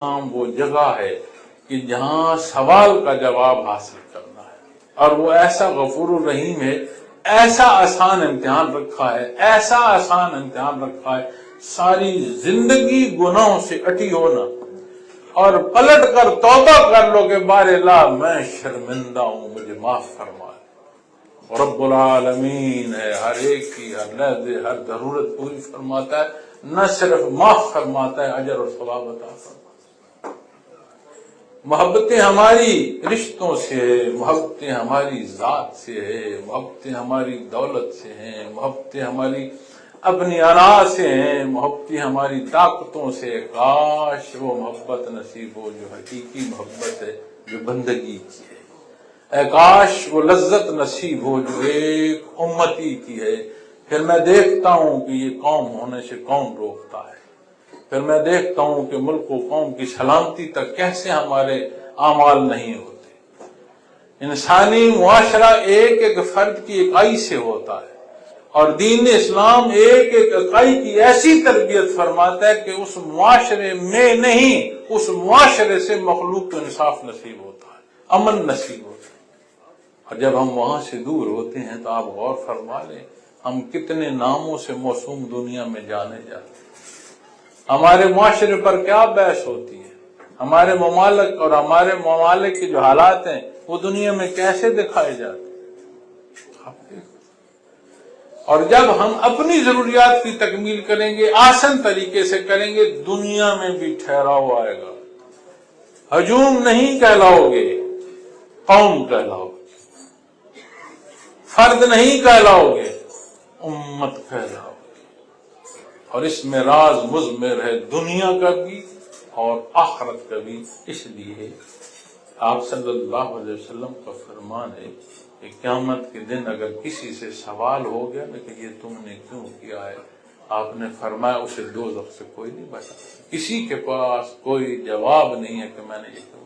وہ جگہ ہے کہ جہاں سوال کا جواب حاصل کرنا ہے، اور وہ ایسا غفور الرحیم ہے، ایسا آسان امتحان رکھا ہے، ایسا آسان امتحان رکھا ہے، ساری زندگی گناہوں سے اٹی ہونا اور پلٹ کر توبہ کر لو کہ بار اللہ میں شرمندہ ہوں، مجھے معاف فرما۔ رب العالمین ہے، ہر ایک کی ہر لحظے ہر ضرورت پوری فرماتا ہے، نہ صرف معاف فرماتا ہے، اجر اور ثواب عطا فرماتا ہے۔ محبتیں ہماری رشتوں سے ہے، محبتیں ہماری ذات سے ہے، محبتیں ہماری دولت سے ہیں، محبتیں ہماری اپنی انا سے ہیں، محبتیں ہماری طاقتوں سے۔ کاش وہ محبت نصیب ہو جو حقیقی محبت ہے، جو بندگی کی ہے۔ اے کاش وہ لذت نصیب ہو جو ایک امتی کی ہے۔ پھر میں دیکھتا ہوں کہ یہ قوم ہونے سے کون روکتا ہے، پھر میں دیکھتا ہوں کہ ملک و قوم کی سلامتی تک کیسے ہمارے اعمال نہیں ہوتے۔ انسانی معاشرہ ایک ایک فرد کی اکائی سے ہوتا ہے، اور دین اسلام ایک ایک اکائی کی ایسی تربیت فرماتا ہے کہ اس معاشرے میں نہیں، اس معاشرے سے مخلوق کو انصاف نصیب ہوتا ہے، امن نصیب ہوتا ہے۔ اور جب ہم وہاں سے دور ہوتے ہیں تو آپ غور فرما لیں ہم کتنے ناموں سے موسوم دنیا میں جانے جاتے ہیں۔ ہمارے معاشرے پر کیا بحث ہوتی ہے، ہمارے ممالک اور ہمارے ممالک کے جو حالات ہیں وہ دنیا میں کیسے دکھائے جاتے ہیں۔ اور جب ہم اپنی ضروریات کی تکمیل کریں گے، آسان طریقے سے کریں گے، دنیا میں بھی ٹھہراؤ آئے گا۔ ہجوم نہیں کہلاؤ گے، قوم کہلاؤ گے، فرد نہیں کہلاؤ گے، امت کہلاؤ گے۔ اور اس میں راز مضمر ہے دنیا کا بھی اور آخرت کا بھی۔ اس لیے آپ صلی اللہ علیہ وسلم کا فرمان ہے کہ قیامت کے دن اگر کسی سے سوال ہو گیا نا کہ یہ تم نے کیوں کیا ہے، آپ نے فرمایا اسے دوزخ سے کوئی نہیں بچا۔ کسی کے پاس کوئی جواب نہیں ہے کہ میں نے یہ کیوں۔